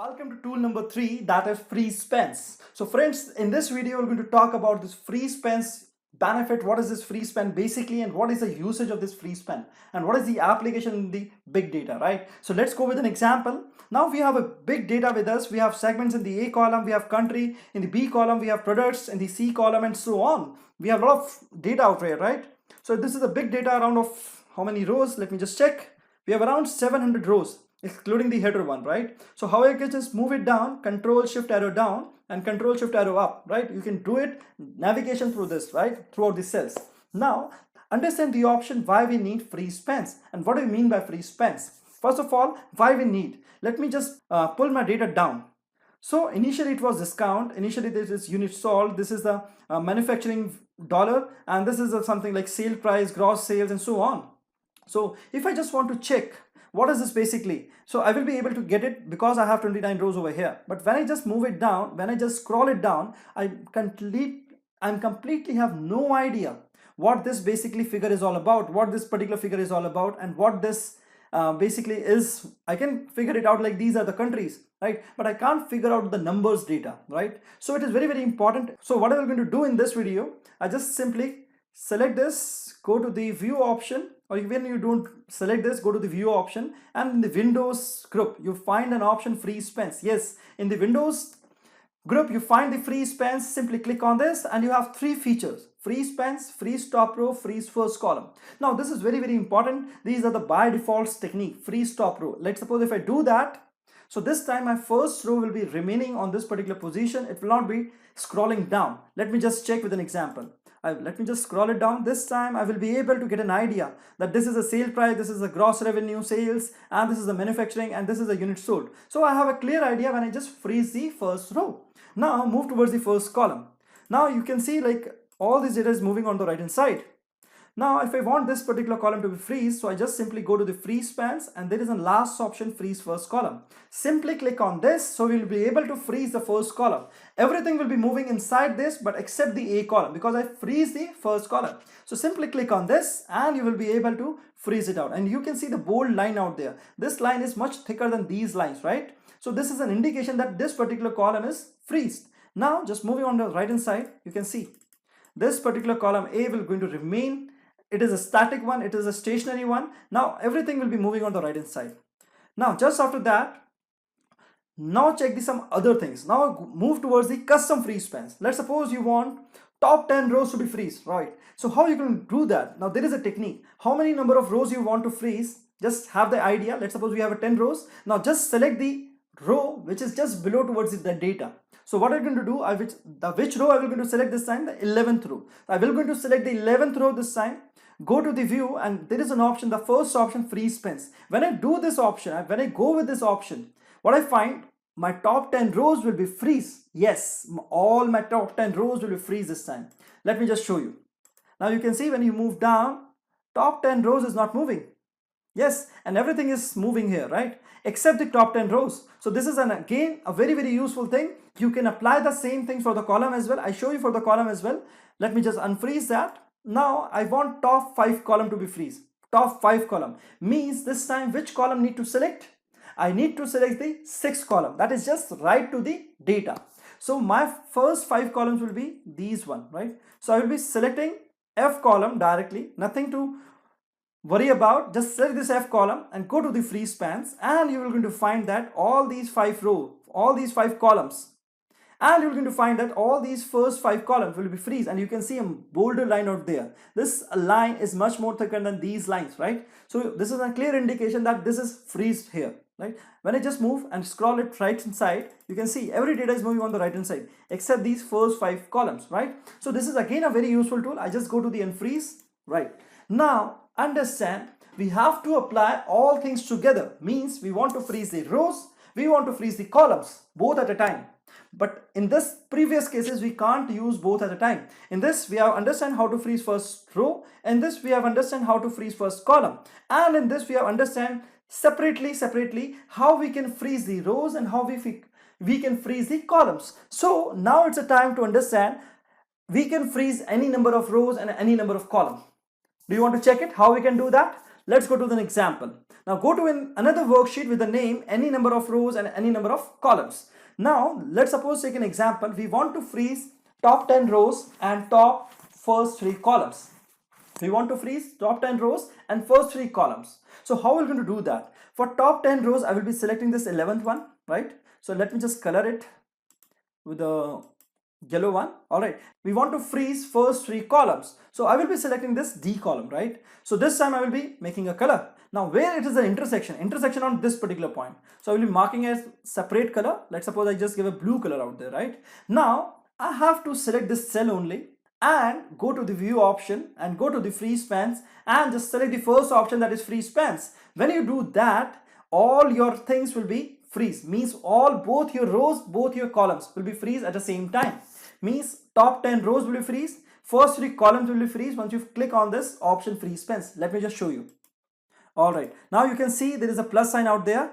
Welcome to tool number 3, that is freeze spans. So friends, in this video we're going to talk about this freeze spans benefit. What is this freeze span basically, and what is the usage of this freeze span, and what is the application in the big data, right? So let's go with an example. Now we have a big data with us. We have segments in the A column, we have country, in the B column we have products, in the C column, and so on. We have a lot of data out here, right? So this is a big data around of how many rows? Let me just check. We have around 700 rows, excluding the header one, right? So how I can just move it down, control shift arrow down and control shift arrow up, right? You can do it navigation through this, right? Throughout the cells. Now understand the option why we need freeze spans and what do we mean by freeze spans. First of all, why we need. Let me just pull my data down. So initially it was discount, initially this is unit sold, this is the manufacturing dollar, and this is something like sale price, gross sales, and so on. So if I just want to check what is this basically, so I will be able to get it because I have 29 rows over here. But when I just move it down, when I just scroll it down, I completely have no idea what this basically figure is all about, what this particular figure is all about, and what this basically is. I can figure it out like these are the countries, right? But I can't figure out the numbers data, right? So it is very, very important. So what I'm going to do in this video, I just simply select this, go to the view option, or when you don't select this, go to the view option, and in the Windows group you find an option freeze spans. Yes, in the Windows group you find the freeze spans. Simply click on this and you have three features: freeze spans, freeze top row, freeze first column. Now this is very, very important. These are the by default technique, freeze top row. Let's suppose if I do that, so this time my first row will be remaining on this particular position. It will not be scrolling down. Let me just check with an example. Let me just scroll it down. This time I will be able to get an idea that this is a sale price, this is a gross revenue sales, and this is the manufacturing, and this is a unit sold. So I have a clear idea when I just freeze the first row. Now move towards the first column. Now you can see like all this data is moving on the right hand side. Now if I want this particular column to be freeze, so I just simply go to the freeze spans, and there is a last option, freeze first column. Simply click on this, so we'll be able to freeze the first column. Everything will be moving inside this but except the A column, because I freeze the first column. So simply click on this and you will be able to freeze it out, and you can see the bold line out there. This line is much thicker than these lines, right? So this is an indication that this particular column is freezed. Now just moving on the right hand side, you can see this particular column A will going to remain. It is a static one, it is a stationary one. Now everything will be moving on the right hand side. Now just after that, now check some other things. Now move towards the custom freeze spans. Let's suppose you want top 10 rows to be freeze, right? So how you can do that? Now there is a technique. How many number of rows you want to freeze? Just have the idea. Let's suppose we have a 10 rows. Now just select the row which is just below towards the data. So what I'm going to do, which row I will going to select this time? The 11th row. I will going to select the 11th row this time. Go to the view, and there is an option, the first option, freeze spans. When I do this option, when I go with this option, what I find, my top 10 rows will be freeze. Yes, all my top 10 rows will be freeze this time. Let me just show you. Now you can see when you move down, top 10 rows is not moving. Yes, and everything is moving here, right? Except the top 10 rows. So this is again a very, very useful thing. You can apply the same thing for the column as well. I show you for the column as well. Let me just unfreeze that. Now I want top 5 column to be freeze. Top 5 column means this time which column need to select? I need to select the 6th column. That is just right to the data. So my first 5 columns will be these one, right? So I will be selecting F column directly. Nothing to worry about. Just select this F column and go to the freeze spans, and you are going to find that all these 5 rows, all these 5 columns, and you're going to find that all these first 5 columns will be freeze, and you can see a bolder line out there. This line is much more thicker than these lines, right? So this is a clear indication that this is freezed here, right? When I just move and scroll it right inside, you can see every data is moving on the right hand side except these first 5 columns, right? So this is again a very useful tool. I just go to the unfreeze, right? Now understand, we have to apply all things together. Means we want to freeze the rows, we want to freeze the columns, both at a time. But in this previous cases, we can't use both at a time. In this, we have understand how to freeze first row. In this, we have understand how to freeze first column. And in this, we have understand separately how we can freeze the rows and how we can freeze the columns. So now it's a time to understand we can freeze any number of rows and any number of columns. Do you want to check it? How we can do that? Let's go to the example. Now go to another worksheet with the name any number of rows and any number of columns. Now let's suppose take an example. We want to freeze top 10 rows and top first 3 columns. We want to freeze top 10 rows and first 3 columns. So how are we going to do that? For top 10 rows, I will be selecting this 11th one, right? So let me just color it with the yellow one. All right, we want to freeze first 3 columns, so I will be selecting this D column, right? So this time I will be making a color. Now where it is an intersection on this particular point, so I will be marking as separate color. Let's suppose I just give a blue color out there, right? Now I have to select this cell only and go to the view option and go to the freeze spans and just select the first option, that is freeze spans. When you do that, all your things will be freeze, means both your rows, both your columns will be freeze at the same time. Means top 10 rows will be freeze, first 3 columns will be freeze once you click on this option freeze spans. Let me just show you. All right, now you can see there is a plus sign out there.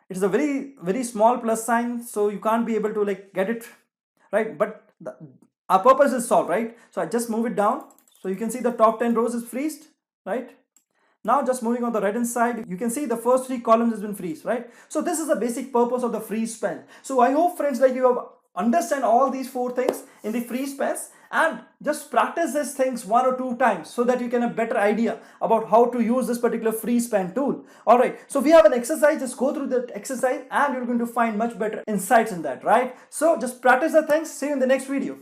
It is a very small plus sign, so you can't be able to like get it right, but our purpose is solved, right? So I just move it down, so you can see the top 10 rows is freezed, right? Now just moving on the right hand side, you can see the first 3 columns has been freeze, right? So this is the basic purpose of the freeze span. So I hope friends like you have understand all these 4 things in the freeze spans, and just practice these things 1 or 2 times so that you can have better idea about how to use this particular freeze span tool. All right, so we have an exercise. Just go through that exercise and you're going to find much better insights in that, right? So just practice the things. See you in the next video.